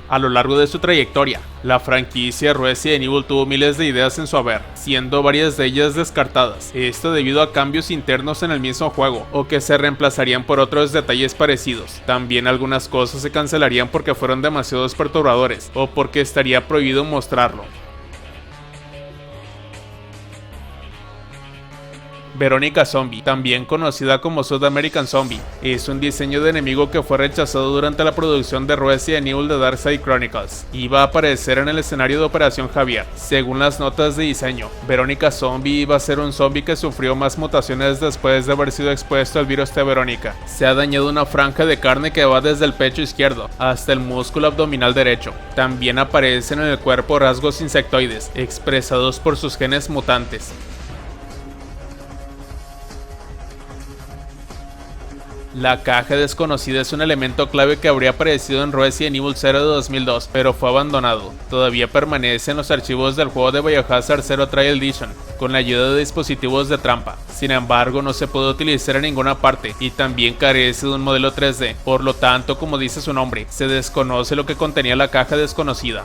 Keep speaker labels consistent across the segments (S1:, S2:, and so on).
S1: A lo largo de su trayectoria, la franquicia Resident Evil tuvo miles de ideas en su haber, siendo varias de ellas descartadas, esto debido a cambios internos en el mismo juego, o que se reemplazarían por otros detalles parecidos. También algunas cosas se cancelarían porque fueron demasiado perturbadores, o porque estaría prohibido mostrarlo. Verónica Zombie, también conocida como South American Zombie, es un diseño de enemigo que fue rechazado durante la producción de Resident Evil The Dark Side Chronicles. Iba a aparecer en el escenario de Operación Javier. Según las notas de diseño, Verónica Zombie iba a ser un zombie que sufrió más mutaciones después de haber sido expuesto al virus T. Verónica. Se ha dañado una franja de carne que va desde el pecho izquierdo hasta el músculo abdominal derecho. También aparecen en el cuerpo rasgos insectoides, expresados por sus genes mutantes. La caja desconocida es un elemento clave que habría aparecido en Resident Evil 0 de 2002, pero fue abandonado. Todavía permanece en los archivos del juego de Biohazard 0 Trial Edition, con la ayuda de dispositivos de trampa. Sin embargo, no se puede utilizar en ninguna parte, y también carece de un modelo 3D. Por lo tanto, como dice su nombre, se desconoce lo que contenía la caja desconocida.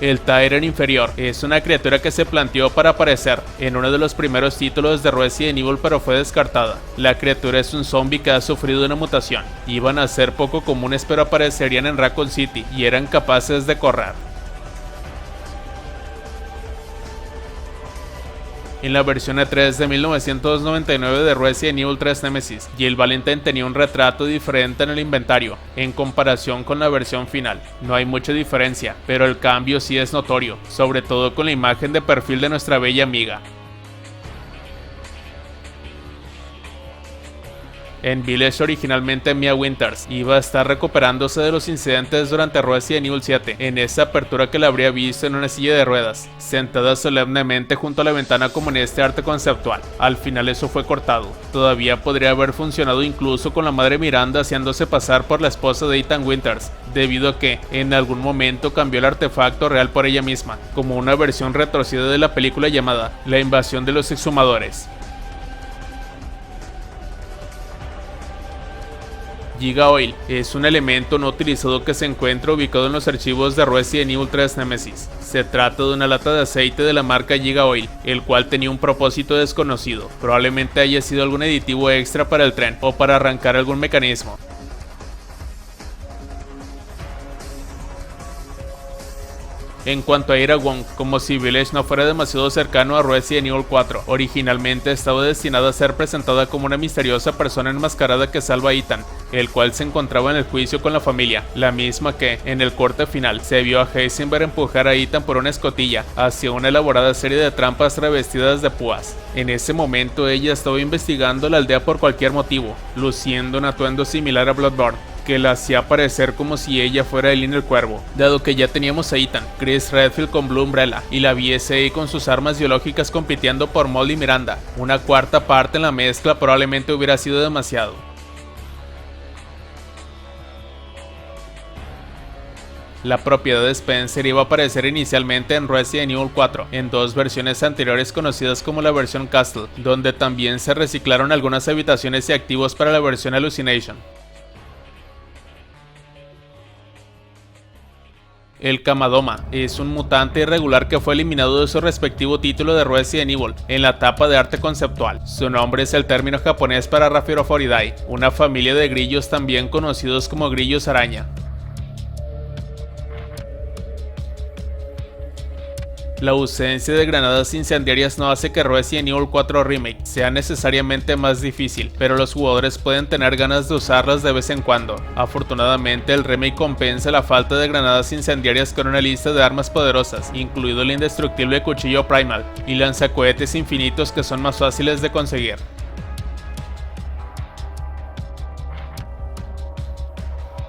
S1: El Tyrant Inferior es una criatura que se planteó para aparecer en uno de los primeros títulos de Resident Evil, pero fue descartada. La criatura es un zombie que ha sufrido una mutación. Iban a ser poco comunes, pero aparecerían en Raccoon City y eran capaces de correr. En la versión E3 de 1999 de Resident Evil 3 Nemesis, Jill Valentine tenía un retrato diferente en el inventario, en comparación con la versión final. No hay mucha diferencia, pero el cambio sí es notorio, sobre todo con la imagen de perfil de nuestra bella amiga. En Village, originalmente Mia Winters iba a estar recuperándose de los incidentes durante Resident Evil 7, en esa apertura que la habría visto en una silla de ruedas, sentada solemnemente junto a la ventana como en este arte conceptual. Al final eso fue cortado. Todavía podría haber funcionado incluso con la madre Miranda haciéndose pasar por la esposa de Ethan Winters, debido a que en algún momento cambió el artefacto real por ella misma, como una versión retorcida de la película llamada La invasión de los exhumadores. Giga Oil es un elemento no utilizado que se encuentra ubicado en los archivos de Resident Evil 3 Nemesis. Se trata de una lata de aceite de la marca Giga Oil, el cual tenía un propósito desconocido. Probablemente haya sido algún aditivo extra para el tren o para arrancar algún mecanismo. En cuanto a Ada Wong, como si Village no fuera demasiado cercano a Resident Evil 4, originalmente estaba destinada a ser presentada como una misteriosa persona enmascarada que salva a Ethan, el cual se encontraba en el juicio con la familia, la misma que, en el corte final, se vio a Heisenberg empujar a Ethan por una escotilla hacia una elaborada serie de trampas revestidas de púas. En ese momento ella estaba investigando la aldea por cualquier motivo, luciendo un atuendo similar a Bloodborne, que la hacía parecer como si ella fuera Eileen el Cuervo, dado que ya teníamos a Ethan, Chris Redfield con Blue Umbrella y la BSA con sus armas biológicas compitiendo por Molly y Miranda. Una cuarta parte en la mezcla probablemente hubiera sido demasiado. La propiedad de Spencer iba a aparecer inicialmente en Resident Evil 4, en dos versiones anteriores conocidas como la versión Castle, donde también se reciclaron algunas habitaciones y activos para la versión Hallucination. El Kamadoma es un mutante irregular que fue eliminado de su respectivo título de Resident Evil en la etapa de arte conceptual. Su nombre es el término japonés para Raphirophoridae, una familia de grillos también conocidos como grillos araña. La ausencia de granadas incendiarias no hace que Resident Evil 4 Remake sea necesariamente más difícil, pero los jugadores pueden tener ganas de usarlas de vez en cuando. Afortunadamente, el remake compensa la falta de granadas incendiarias con una lista de armas poderosas, incluido el indestructible cuchillo Primal y lanzacohetes infinitos que son más fáciles de conseguir.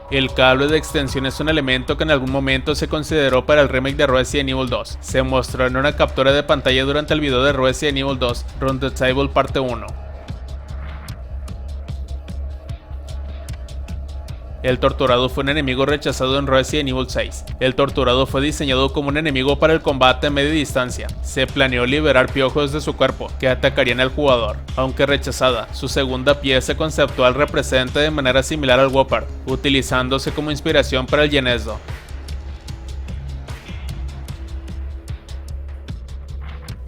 S1: El cable de extensión es un elemento que en algún momento se consideró para el remake de Resident Evil 2. Se mostró en una captura de pantalla durante el video de Resident Evil 2 Run the Table parte 1. El torturado fue un enemigo rechazado en Resident Evil 6. El torturado fue diseñado como un enemigo para el combate a media distancia. Se planeó liberar piojos de su cuerpo que atacarían al jugador. Aunque rechazada, su segunda pieza conceptual representa de manera similar al Whopper, utilizándose como inspiración para el Genesdo.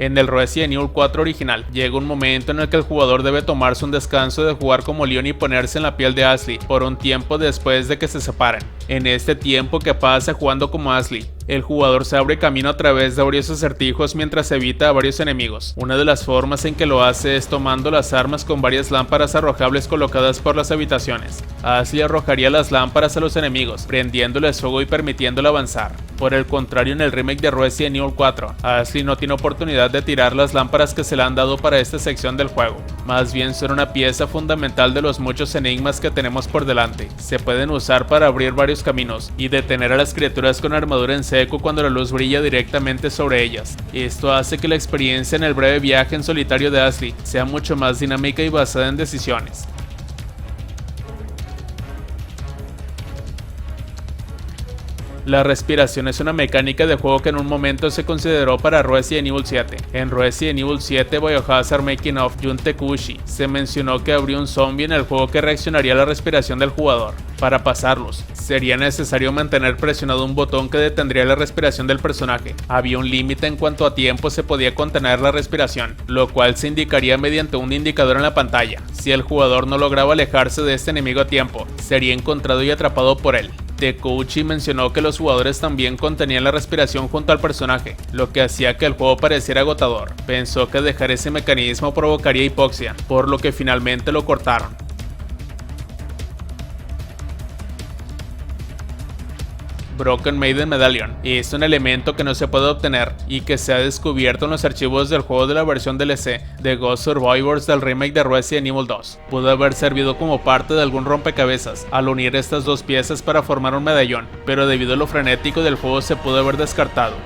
S1: En el Resident Evil 4 original, llega un momento en el que el jugador debe tomarse un descanso de jugar como Leon y ponerse en la piel de Ashley por un tiempo después de que se separen. En este tiempo que pasa jugando como Ashley, el jugador se abre camino a través de varios acertijos mientras evita a varios enemigos. Una de las formas en que lo hace es tomando las armas con varias lámparas arrojables colocadas por las habitaciones. Ashley arrojaría las lámparas a los enemigos, prendiéndoles fuego y permitiéndole avanzar. Por el contrario, en el remake de Resident Evil 4, Ashley no tiene oportunidad de tirar las lámparas que se le han dado para esta sección del juego. Más bien son una pieza fundamental de los muchos enigmas que tenemos por delante. Se pueden usar para abrir varios caminos y detener a las criaturas con armadura en seco cuando la luz brilla directamente sobre ellas. Esto hace que la experiencia en el breve viaje en solitario de Ashley sea mucho más dinámica y basada en decisiones. La respiración es una mecánica de juego que en un momento se consideró para Resident Evil 7. En Resident Evil 7 Biohazard Making of Jun Tekushi se mencionó que habría un zombie en el juego que reaccionaría a la respiración del jugador. Para pasarlos, sería necesario mantener presionado un botón que detendría la respiración del personaje. Había un límite en cuanto a tiempo se podía contener la respiración, lo cual se indicaría mediante un indicador en la pantalla. Si el jugador no lograba alejarse de este enemigo a tiempo, sería encontrado y atrapado por él. Tekuchi mencionó que los jugadores también contenían la respiración junto al personaje, lo que hacía que el juego pareciera agotador. Pensó que dejar ese mecanismo provocaría hipoxia, por lo que finalmente lo cortaron. Broken Maiden Medallion es un elemento que no se puede obtener y que se ha descubierto en los archivos del juego de la versión DLC de Ghost Survivors del remake de Resident Evil 2. Pudo haber servido como parte de algún rompecabezas al unir estas dos piezas para formar un medallón, pero debido a lo frenético del juego se pudo haber descartado.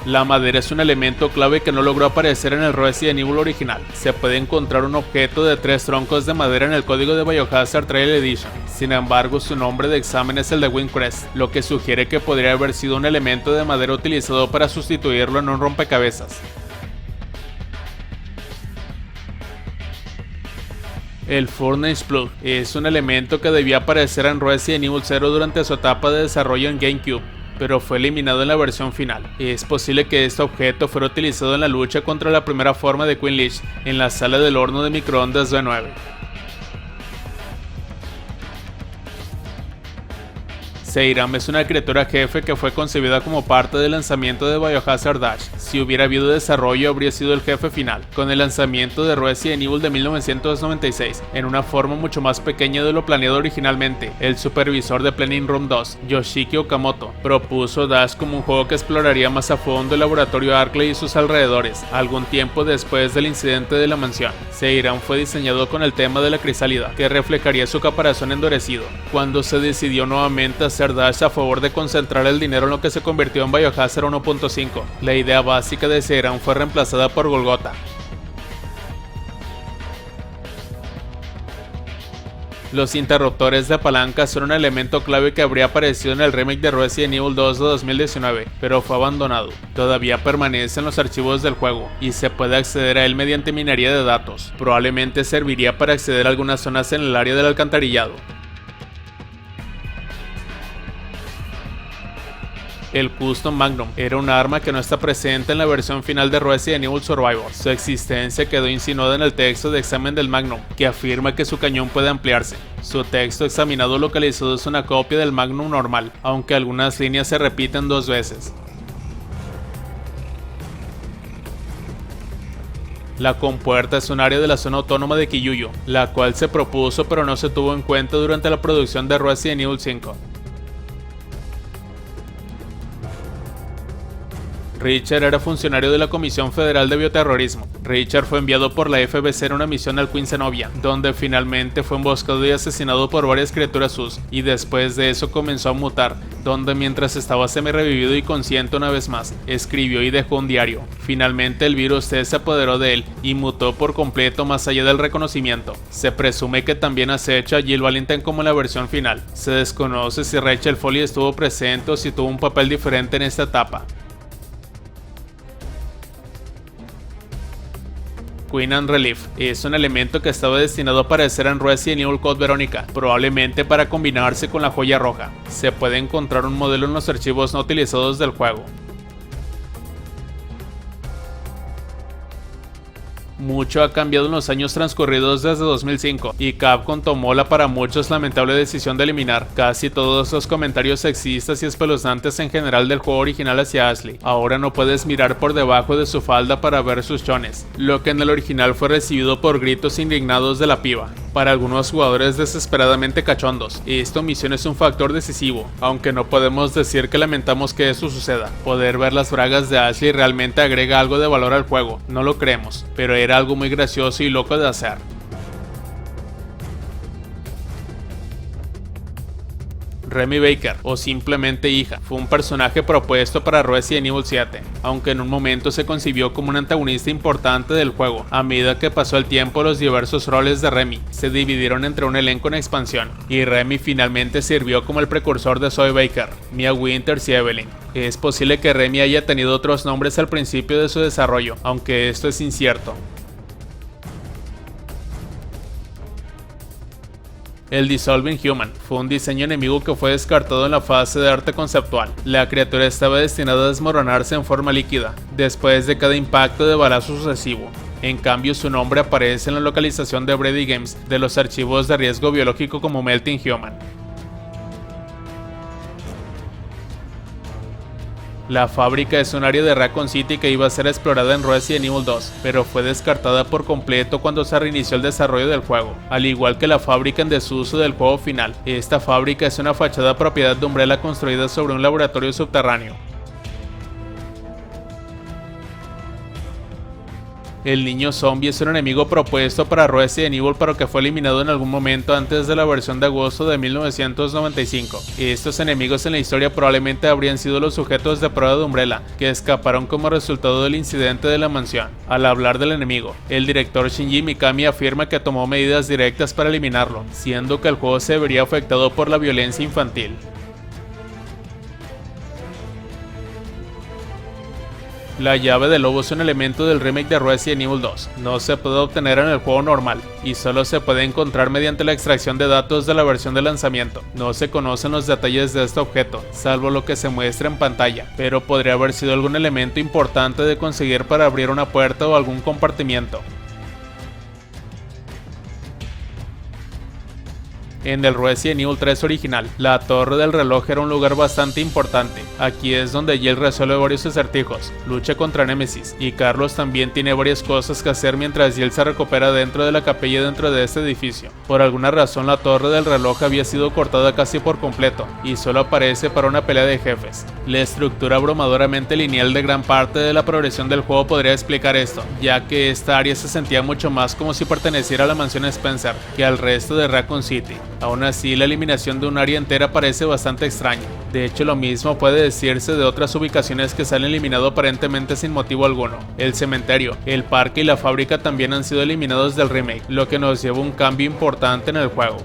S1: La madera es un elemento clave que no logró aparecer en el Resident Evil original. Se puede encontrar un objeto de 3 troncos de madera en el código de Biohazard Trail Edition. Sin embargo, su nombre de examen es el de Windcrest, lo que sugiere que podría haber sido un elemento de madera utilizado para sustituirlo en un rompecabezas. El Furnace Plug es un elemento que debía aparecer en Resident Evil 0 durante su etapa de desarrollo en GameCube, pero fue eliminado en la versión final. Es posible que este objeto fuera utilizado en la lucha contra la primera forma de Queen Lich en la sala del horno de microondas B9. Seiram es una criatura jefe que fue concebida como parte del lanzamiento de Biohazard Dash. Si hubiera habido desarrollo, habría sido el jefe final, con el lanzamiento de Resident Evil de 1996, en una forma mucho más pequeña de lo planeado originalmente. El supervisor de Planning Room 2, Yoshiki Okamoto, propuso Dash como un juego que exploraría más a fondo el laboratorio Arklay y sus alrededores, algún tiempo después del incidente de la mansión. Seiram fue diseñado con el tema de la crisálida, que reflejaría su caparazón endurecido. Cuando se decidió nuevamente hacer Dash a favor de concentrar el dinero en lo que se convirtió en Biohazard 1.5, la idea básica de Seiram fue reemplazada por Golgotha. Los interruptores de palanca son un elemento clave que habría aparecido en el remake de Resident Evil 2 de 2019, pero fue abandonado. Todavía permanece en los archivos del juego y se puede acceder a él mediante minería de datos. Probablemente serviría para acceder a algunas zonas en el área del alcantarillado. El Custom Magnum era un arma que no está presente en la versión final de Resident Evil Survivor. Su existencia quedó insinuada en el texto de examen del Magnum, que afirma que su cañón puede ampliarse. Su texto examinado localizado es una copia del Magnum normal, aunque algunas líneas se repiten 2 veces. La compuerta es un área de la zona autónoma de Kiyuyo, la cual se propuso pero no se tuvo en cuenta durante la producción de Resident Evil 5. Richard era funcionario de la Comisión Federal de Bioterrorismo. Richard fue enviado por la FBC en una misión al Queen Zenobia, donde finalmente fue emboscado y asesinado por varias criaturas sus, y después de eso comenzó a mutar, donde mientras estaba semi-revivido y consciente una vez más, escribió y dejó un diario. Finalmente el virus T se apoderó de él y mutó por completo más allá del reconocimiento. Se presume que también acecha a Jill Valentine como la versión final. Se desconoce si Rachel Foley estuvo presente o si tuvo un papel diferente en esta etapa. Queen and Relief es un elemento que estaba destinado a aparecer en Resident Evil Code Verónica, probablemente para combinarse con la joya roja. Se puede encontrar un modelo en los archivos no utilizados del juego. Mucho ha cambiado en los años transcurridos desde 2005, y Capcom tomó la para muchos lamentable decisión de eliminar casi todos los comentarios sexistas y espeluznantes en general del juego original hacia Ashley. Ahora no puedes mirar por debajo de su falda para ver sus chones, lo que en el original fue recibido por gritos indignados de la piba. Para algunos jugadores desesperadamente cachondos, esta omisión es un factor decisivo, aunque no podemos decir que lamentamos que eso suceda. Poder ver las bragas de Ashley realmente agrega algo de valor al juego, no lo creemos, pero era algo muy gracioso y loco de hacer. Remy Baker, o simplemente hija, fue un personaje propuesto para Resident Evil 7, aunque en un momento se concibió como un antagonista importante del juego. A medida que pasó el tiempo, los diversos roles de Remy se dividieron entre un elenco en expansión, y Remy finalmente sirvió como el precursor de Zoe Baker, Mia Winters y Evelyn. Es posible que Remy haya tenido otros nombres al principio de su desarrollo, aunque esto es incierto. El Dissolving Human fue un diseño enemigo que fue descartado en la fase de arte conceptual. La criatura estaba destinada a desmoronarse en forma líquida, después de cada impacto de balazo sucesivo. En cambio, su nombre aparece en la localización de Brady Games de los archivos de riesgo biológico como Melting Human. La fábrica es un área de Raccoon City que iba a ser explorada en Resident Evil 2, pero fue descartada por completo cuando se reinició el desarrollo del juego, al igual que la fábrica en desuso del juego final. Esta fábrica es una fachada propiedad de Umbrella construida sobre un laboratorio subterráneo. El niño zombie es un enemigo propuesto para Resident Evil, pero que fue eliminado en algún momento antes de la versión de agosto de 1995. Estos enemigos en la historia probablemente habrían sido los sujetos de prueba de Umbrella, que escaparon como resultado del incidente de la mansión. Al hablar del enemigo, el director Shinji Mikami afirma que tomó medidas directas para eliminarlo, siendo que el juego se vería afectado por la violencia infantil. La llave de lobo es un elemento del remake de Resident Evil 2. No se puede obtener en el juego normal y solo se puede encontrar mediante la extracción de datos de la versión de lanzamiento. No se conocen los detalles de este objeto, salvo lo que se muestra en pantalla, pero podría haber sido algún elemento importante de conseguir para abrir una puerta o algún compartimiento. En el Resident Evil 3 original, la torre del reloj era un lugar bastante importante. Aquí es donde Jill resuelve varios acertijos, lucha contra Nemesis, y Carlos también tiene varias cosas que hacer mientras Jill se recupera dentro de la capilla dentro de este edificio. Por alguna razón la torre del reloj había sido cortada casi por completo, y solo aparece para una pelea de jefes. La estructura abrumadoramente lineal de gran parte de la progresión del juego podría explicar esto, ya que esta área se sentía mucho más como si perteneciera a la mansión Spencer que al resto de Raccoon City. Aún así, la eliminación de un área entera parece bastante extraña. De hecho, lo mismo puede decirse de otras ubicaciones que se han eliminado aparentemente sin motivo alguno. El cementerio, el parque y la fábrica también han sido eliminados del remake, lo que nos lleva a un cambio importante en el juego.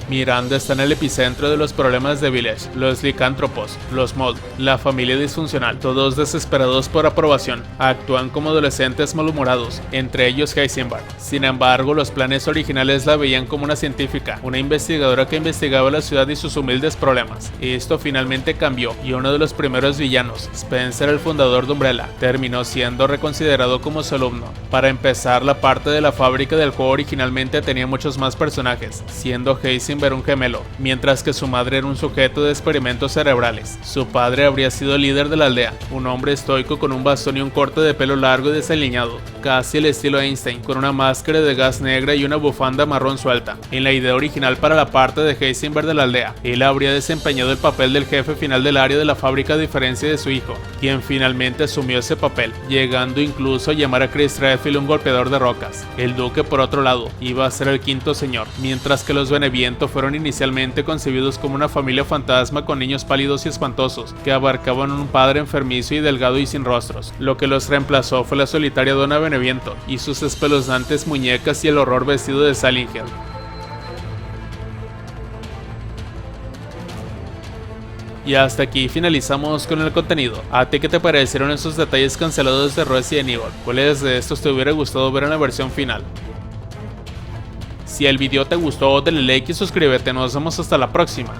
S1: Miranda está en el epicentro de los problemas de Village, los licántropos, los mods, la familia disfuncional, todos desesperados por aprobación, actúan como adolescentes malhumorados, entre ellos Heisenberg. Sin embargo, los planes originales la veían como una científica, una investigadora que investigaba la ciudad y sus humildes problemas. Esto finalmente cambió, y uno de los primeros villanos, Spencer, el fundador de Umbrella, terminó siendo reconsiderado como su alumno. Para empezar, la parte de la fábrica del juego originalmente tenía muchos más personajes, siendo Heisenberg Heisenberg un gemelo, mientras que su madre era un sujeto de experimentos cerebrales. Su padre habría sido el líder de la aldea, un hombre estoico con un bastón y un corte de pelo largo y desaliñado, casi al estilo Einstein, con una máscara de gas negra y una bufanda marrón suelta. En la idea original para la parte de Heisenberg de la aldea, él habría desempeñado el papel del jefe final del área de la fábrica, a diferencia de su hijo, quien finalmente asumió ese papel, llegando incluso a llamar a Chris Redfield un golpeador de rocas. El duque, por otro lado, iba a ser el quinto señor, mientras que los Beneviento fueron inicialmente concebidos como una familia fantasma con niños pálidos y espantosos, que abarcaban un padre enfermizo y delgado y sin rostros. Lo que los reemplazó fue la solitaria Donna Beneviento y sus espeluznantes muñecas y el horror vestido de Silent Hill. Y hasta aquí finalizamos con el contenido. ¿A ti qué te parecieron esos detalles cancelados de Resident Evil? ¿Cuáles de estos te hubiera gustado ver en la versión final? Si el video te gustó, dale like y suscríbete. Nos vemos hasta la próxima.